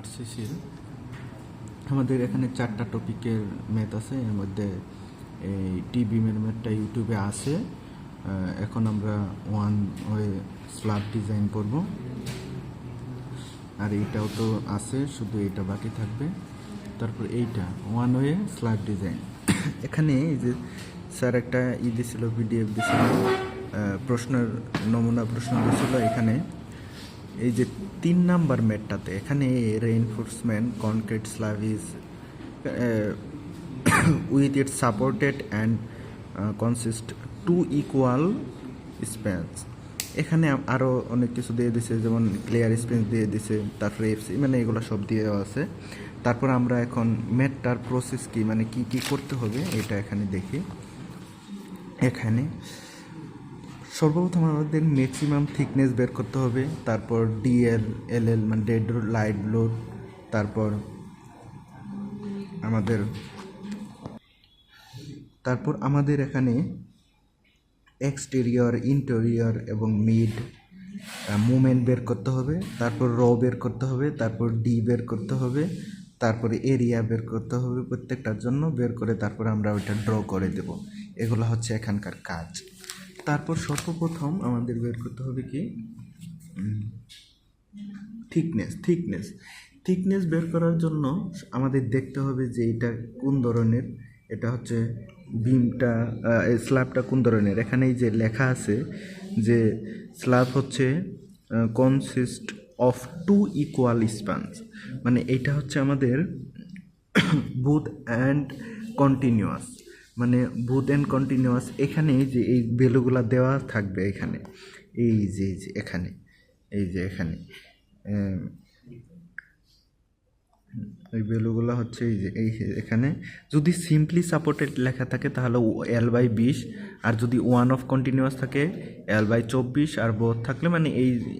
আরসিসির আমাদের এখানে 4টা টপিকের ম্যাথ আছে। এর মধ্যে এই টিবিমের ম্যাথটা ইউটিউবে আছে। এখন আমরা ওয়ান ওয়ে স্ল্যাব ডিজাইন করব, আর এইটাও তো আছে, শুধু এইটা বাকি থাকবে। তারপর এইটা ওয়ান ওয়ে স্ল্যাব ডিজাইন। এখানে এই যে স্যার একটা দিছিল, পিডিএফ দিছিল, প্রশ্নের নমুনা প্রশ্ন দিছিল। এখানে এই যে 3 নাম্বার ম্যাটটাতে এখানে reinforcement concrete slab is with its supported and consist 2 equal spans. এখানে আরও অনেক কিছু দিয়ে দিছে, যেমন ক্লিয়ার স্পেস দিয়ে দিছে, তারপরে এফসি, মানে এগুলো সব দিয়ে দেওয়া আছে। তারপর আমরা এখন ম্যাটটার প্রসেস কি, মানে কি কি করতে হবে এটা এখানে দেখি। এখানে সর্বপ্রথম আমাদের ম্যাক্সিমাম থিকনেস বের করতে হবে, তারপর ডিএল মানে ডেড লাইট লোড, তারপর আমাদের এখানে এক্সটেরিয়র, ইন্টেরিয়র এবং মিড মুভমেন্ট বের করতে হবে, তারপর র বের করতে হবে, তারপর ডি বের করতে হবে, তারপরে এরিয়া বের করতে হবে প্রত্যেকটার জন্য, বের করে তারপর আমরা ওইটা ড্র করে দেব। এগুলো হচ্ছে এখানকার কাজ। তারপর সর্বপ্রথম আমাদের বের করতে হবে কি থিকনেস বের করার জন্য আমাদের দেখতে হবে যে এটা কোন ধরনের, এটা হচ্ছে বিমটা, স্ল্যাবটা কোন ধরনের। এখানে এই যে লেখা আছে যে স্ল্যাব হচ্ছে কনসিস্ট অফ 2 ইকুয়াল স্প্যানস, মানে এইটা হচ্ছে আমাদের বুথ অ্যান্ড কন্টিনিউয়াস, মানে বুথ অ্যান্ড কন্টিনিউয়াস। এখানে যে এই ভ্যালুগুলো দেওয়া থাকবে এখানে, এই যে এখানে, এই যে এখানে এই ভ্যালুগুলো হচ্ছে এখানে যদি সিম্পলি সাপোর্টেড লেখা থাকে তাহলে L/20, আর যদি 1 অফ কন্টিনিউয়াস থাকে L/24, আর বোথ থাকলে মানে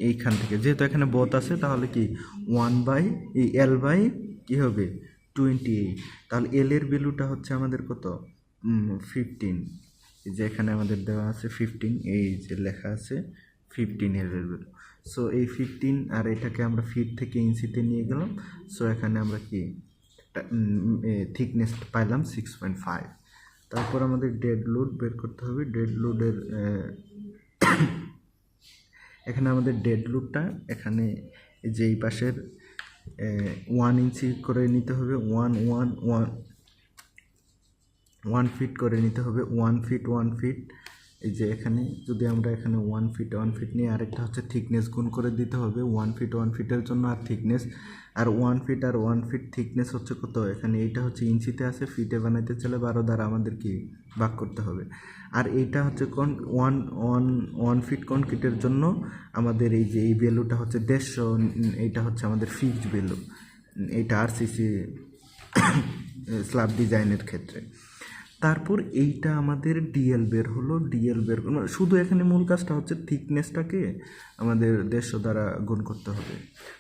এইখান থেকে, যেহেতু এখানে বোথ আছে তাহলে কি L/ কি হবে 28। তাহলে L এর ভ্যালুটা হচ্ছে আমাদের কত 15, এই যে এখানে আমাদের দেওয়া আছে 15, এই যে লেখা আছে 15 এর ভ্যালু। সো এই 15 আর এটাকে আমরা ফিট থেকে ইঞ্চিতে নিয়ে গেলাম। সো এখানে আমরা কি থিকনেস পাইলাম 6.5। তারপর আমাদের ডেড লোড বের করতে হবে। ডেড লোডের এখানে আমাদের ডেড লোডটা এখানে যে এই পাশের 1 ইঞ্চি করে নিতে হবে, 1 ফিট করে নিতে হবে, 1 ফিট। এই যে এখানে যদি আমরা এখানে 1 ফিট নিয়ে আরেকটা হচ্ছে থিকনেস গুণ করে দিতে হবে 1 ফিটের জন্য, আর থিকনেস আর 1 ফিট থিকনেস হচ্ছে কত, এখানে এইটা হচ্ছে ইঞ্চিতে আছে, ফিটে বানাইতে চলে 12 দ্বারা আমাদের কি ভাগ করতে হবে। আর এইটা হচ্ছে ওয়ান ফিট কনক্রিটের জন্য আমাদের এই যে এই ভ্যালুটা হচ্ছে 150, এইটা হচ্ছে আমাদের ফিক্সড ভ্যালু, এইটা আরসিসি স্ল্যাব ডিজাইনের ক্ষেত্রে। তারপর এইটা আমাদের ডিএল বের হলো, শুধু এখানে মূল কাজটা হচ্ছে থিকনেসটাকে আমাদের 150 দ্বারা গুণ করতে হবে,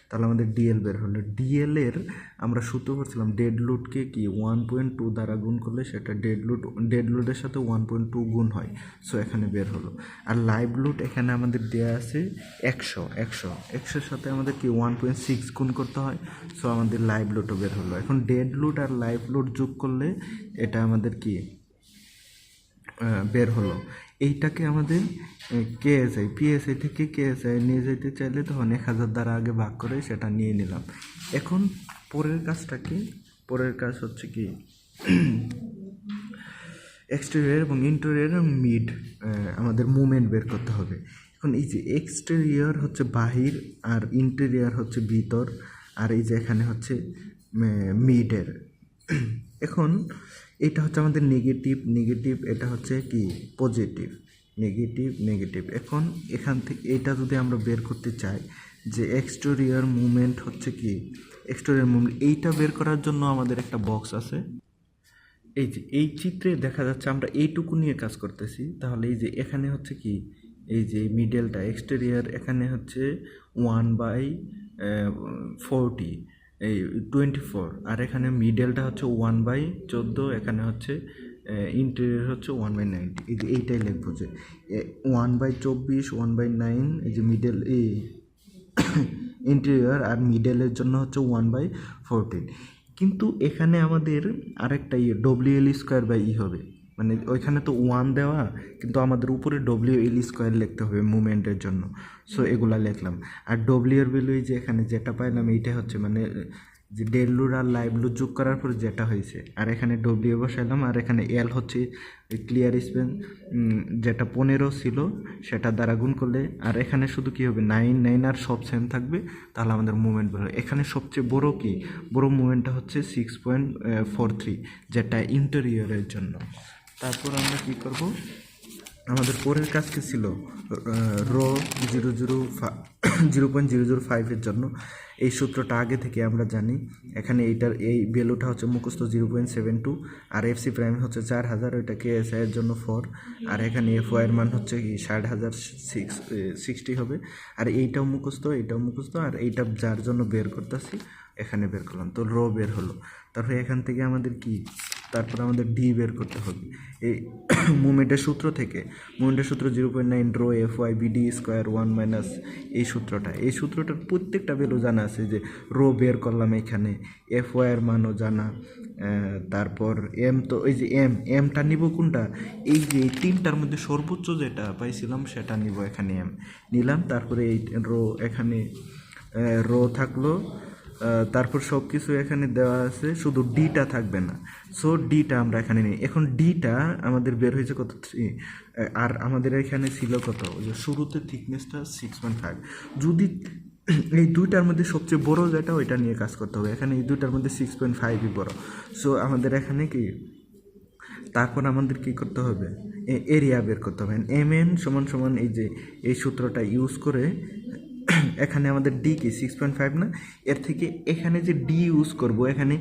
তাহলে আমাদের ডিএল বের হলো। ডিএল এর আমরা সূত্র করছিলাম ডেড লোডকে কি 1.2 দ্বারা গুণ করলে সেটা ডেড লোডের সাথে 1.2 গুণ হয়। সো এখানে বের হলো। আর লাইভ লোড এখানে আমাদের দেওয়া আছে 100 সাথে আমাদের কি 1.6 গুণ করতে হয়। সো আমাদের লাইভ লোডও বের হলো। এখন ডেড লোড আর লাইভ লোড যোগ করলে এটা আমাদের কি বের হলো। এইটাকে আমাদের পিএসআই থেকে কেএসআই নিয়ে যেতে চাইলে তখন 1000 দ্বারা আগে ভাগ করে সেটা নিয়ে নিলাম। এখন পরের কাজটা কি, পরের কাজ হচ্ছে কি এক্সটেরিয়র এবং ইন্টেরিয়র মিড আমাদের মুভমেন্ট বের করতে হবে। এখন এই যে এক্সটেরিয়র হচ্ছে বাহির, আর ইন্টেরিয়র হচ্ছে ভিতর, আর এই যে এখানে হচ্ছে মিডের। এখন এটা হচ্ছে আমাদের নেগেটিভ, এটা হচ্ছে কি পজিটিভ, নেগেটিভ। এখন এখান থেকে এটা যদি আমরা বের করতে চাই যে এক্সটেরিয়র মুভমেন্ট হচ্ছে কি এইটা বের করার জন্য আমাদের একটা বক্স আছে। এই যে এই চিত্রে দেখা যাচ্ছে আমরা এইটুকু নিয়ে কাজ করতেছি, তাহলে এই যে এখানে হচ্ছে কি এই যে মিডলটা এক্সটেরিয়র, এখানে হচ্ছে 1/40 এই 24, আর এখানে মিডলটা হচ্ছে 1/14, এখানে হচ্ছে ইন্টেরিয়র হচ্ছে 1/90। এই যে এইটাই লিখবো যে 1/24, 1/9, এই যে মিডল ইন্টেরিয়র আর মিডলের জন্য হচ্ছে 1/14। কিন্তু এখানে আমাদের আরেকটা ডব্লিউএল স্কোয়ার বাই হবে, মানে ওইখানে তো 1 দেওয়া, কিন্তু আমাদের উপরে ডব্লিউএল স্কোয়ার লিখতে হবে মুভমেন্টের জন্য। সো এগুলা লিখলাম। আর ডব্লিউর ভ্যালু যে এখানে যেটা পাইলাম এইটা হচ্ছে মানে যে ডেল লোড আর লাইভ লোড যোগ করার পর যেটা হয়েছে, আর এখানে ডব্লিউ বসাইলাম, আর এখানে এল হচ্ছে ক্লিয়ার স্পেন যেটা 15 ছিল সেটা দ্বারা গুণ করলে, আর এখানে শুধু কী হবে 9 আর সব সেম থাকবে, তাহলে আমাদের মুভমেন্ট বের হবে। এখানে সবচেয়ে বড় কি বড় মুভমেন্টটা হচ্ছে 6.43, যেটা ইন্টেরিয়রের জন্য। তারপর আমরা কি করব, আমাদের পরের কাজ কি ছিল, রো 0.005 জন্য এই সূত্রটা আগে থেকে আমরা জানি। এখানে এইটার এই ভ্যালুটা হচ্ছে মুখস্থ 0.72, আর এফসি প্রাইম হচ্ছে 4000, ওইটা কেএসআই এর জন্য 4, আর এখানে এফওয়াই এর মান হচ্ছে কি 60,060 হবে। আর এইটাও মুখস্থ, আর এইটা যার জন্য বের করতেছি এখানে বের করলাম, তো রো বের হলো। তারপরে এখান থেকে আমাদের কি, তারপর আমাদের ডি বের করতে হবে এই মুভমেন্টের সূত্র থেকে। মুভমেন্টের সূত্র 0.9 rho F Y BD square 1 minus এই সূত্রটার প্রত্যেকটা ভ্যালু জানা আছে, যে রো বের করলাম এখানে, এফ ওয়াইয়ের মানও জানা। তারপর এম, তো এই যে এমটা নিব কোনটা, এই যে এই তিনটার মধ্যে সর্বোচ্চ যেটা পাইছিলাম সেটা নিব, এখানে এম নিলাম। তারপরে এই রো, এখানে রো থাকলো, তারপর সব কিছু এখানে দেওয়া আছে, শুধু ডিটা থাকবে না। সো ডিটা আমরা এখানে নিই। এখন ডিটা আমাদের বের হয়েছে কত, 3, আর আমাদের এখানে ছিল কত, ওই যে শুরুতে থিকনেসটা 6.5। যদি এই দুইটার মধ্যে সবচেয়ে বড় যেটা ওইটা নিয়ে কাজ করতে হবে, এখানে এই দুইটার মধ্যে 6.5ই বড়। সো আমাদের এখানে কি, তারপর আমাদের কি করতে হবে, এরিয়া বের করতে হবে। এম এন সমান সমান এই যে এই সূত্রটা ইউজ করে এখানে আমাদের ডি কি 6.5 না, এর থেকে এখানে যে ডি ইউজ করব, এখানে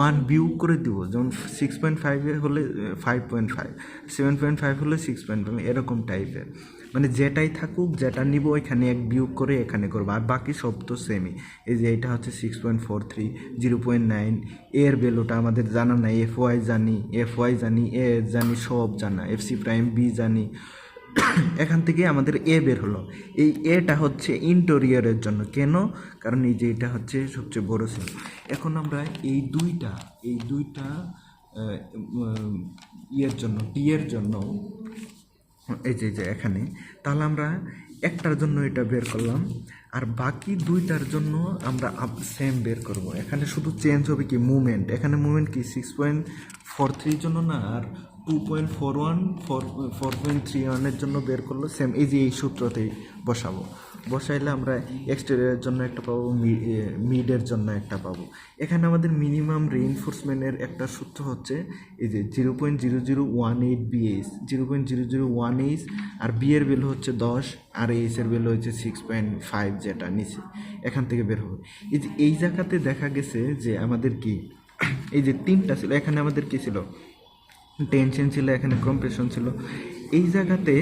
1 বিয়োগ করে দেবো। যেমন 6.5 হলে 5.5, 7.5 হলে 6.5, এরকম টাইপের। মানে যেটাই থাকুক, যেটা নিব এখানে 1 বিয়োগ করে এখানে করবো, আর বাকি সব তো সেমই। এই যে এটা হচ্ছে 6.43, 0.9, এর ভ্যালুটা আমাদের জানা নাই, এফ ওয়াই জানি, এ জানি, সব জানা, এফসি প্রাইম বি জানি। এখান থেকে আমাদের এ বের হলো। এই এটা হচ্ছে ইন্টেরিয়রের জন্য, কেন, কারণ এই যে এটা হচ্ছে সবচেয়ে বড় ছিল। এখন আমরা এই দুইটা ইয়ের জন্য, ডি এর জন্য, এই যে এখানে, তাহলে আমরা একটার জন্য এটা বের করলাম, আর বাকি দুইটার জন্য আমরা সেম বের করব। এখানে শুধু চেঞ্জ হবে কি মুভমেন্ট, এখানে মুভমেন্ট কি 6.43 জন্য না, আর 2.41 4.31 জন্য বের করলো সেম। এই যে এই সূত্রতেই বসাইলে আমরা এক্সটেরিয়রের জন্য একটা পাবো, মিডের জন্য একটা পাবো। এখানে আমাদের মিনিমাম রিইনফোর্সমেন্টের একটা সূত্র হচ্ছে এই যে 0.0018 বিএইচ, 0.0018, আর বি এর ভ্যালু হচ্ছে 10, আর এইচ এর ভ্যালু হচ্ছে 6.5, যেটা নিচে এখান থেকে বের হবে। এই যে এই জায়গাতে দেখা গেছে যে আমাদের কি, এই যে তিনটা ছিল, এখানে আমাদের কি ছিল, টেনশন ছিল, এখানে কম্প্রেশন ছিল। এই জায়গাতে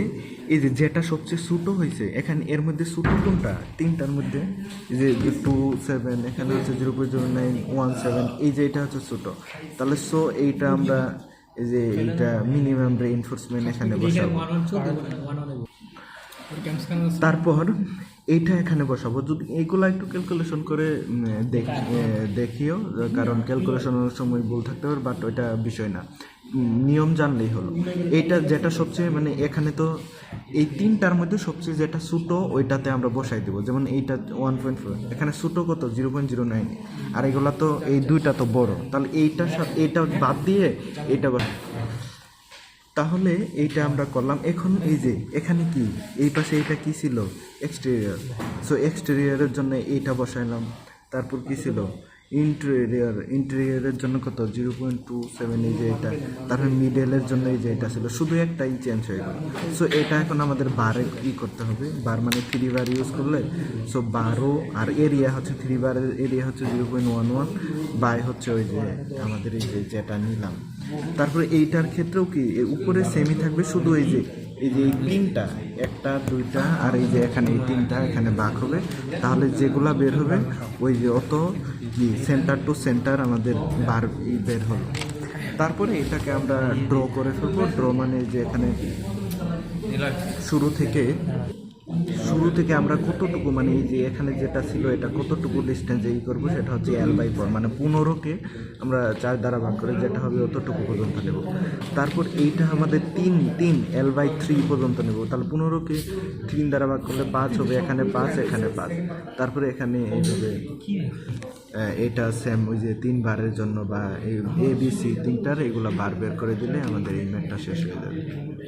এই যে যেটা সবচেয়ে ছোটো হয়েছে, এখানে এর মধ্যে ছোটো কোনটা, তিনটার মধ্যে যে 27, এখানে হচ্ছে 0.0917, এই যে এটা হচ্ছে ছোটো। তাহলে সো এইটা আমরা এই যে এইটা মিনিমাম রিইনফোর্সমেন্ট এখানে বসাবো। তারপর এইটা এখানে বসাবো। যদি এইগুলো একটু ক্যালকুলেশন করে দেখিও, কারণ ক্যালকুলেশনের সময় ভুল থাকতে পারে, বাট ওইটা বিষয় না, নিয়ম জানলেই হলো। এইটা যেটা সবচেয়ে মানে এখানে তো এই তিনটার মধ্যে সবচেয়ে যেটা ছোটো ওইটাতে আমরা বসাই দেবো। যেমন এইটা 1.4, এখানে ছোটো কত 0.09, আর এগুলা তো এই দুইটা তো বড়, তাহলে এইটা বাদ দিয়ে এইটা তাহলে এইটা আমরা করলাম। এখন এই যে এখানে কি, এই পাশে এইটা কি ছিল, এক্সটেরিয়র। সো এক্সটেরিয়রের জন্য এইটা বসাইলাম। তারপর কি ছিল, ইন্টেরিয়রের জন্য কত 0.27, এই যে এটা। তারপর মিডলের জন্য এই যে এটা ছিল, শুধু একটাই চেঞ্জ হয়ে গেল। সো এটা এখন আমাদের বারে ই করতে হবে, বার মানে 3 বার ইউজ করলে। সো 12, আর এরিয়া হচ্ছে 3 বারের এরিয়া হচ্ছে 0.11, বাই হচ্ছে ওই যে আমাদের এই যে যেটা নিলাম। তারপরে এইটার ক্ষেত্রেও কি উপরে সেমি থাকবে, শুধু এই যে এই তিনটা, একটা দুইটা, আর এই যে এখানে এই তিনটা এখানে ভাগ হবে। তাহলে যেগুলা বের হবে ওই যে অত কি সেন্টার টু সেন্টার আমাদের বার বের হলো। তারপরে এটাকে আমরা ড্র করে ফেলবো। ড্র মানে যে এখানে শুরু থেকে শুরু থেকে আমরা কতটুকু মানে এই যে এখানে যেটা ছিল এটা কতটুকু ডিস্টেন্সে ই করবো সেটা হচ্ছে L/4 মানে 15কে আমরা 4 দ্বারা ভাগ করে যেটা হবে অতটুকু পর্যন্ত নেব। তারপর এইটা আমাদের তিন L/3 পর্যন্ত নেব, তাহলে 15কে 3 দ্বারা ভাগ করলে 5 হবে, এখানে 5 এখানে 5। তারপরে এখানে এইভাবে এটা সেম ওই যে 3 বারের জন্য বা ABC 3টার এগুলো বার বের করে দিলে আমাদের এই ম্যাথটা শেষ হয়ে যাবে।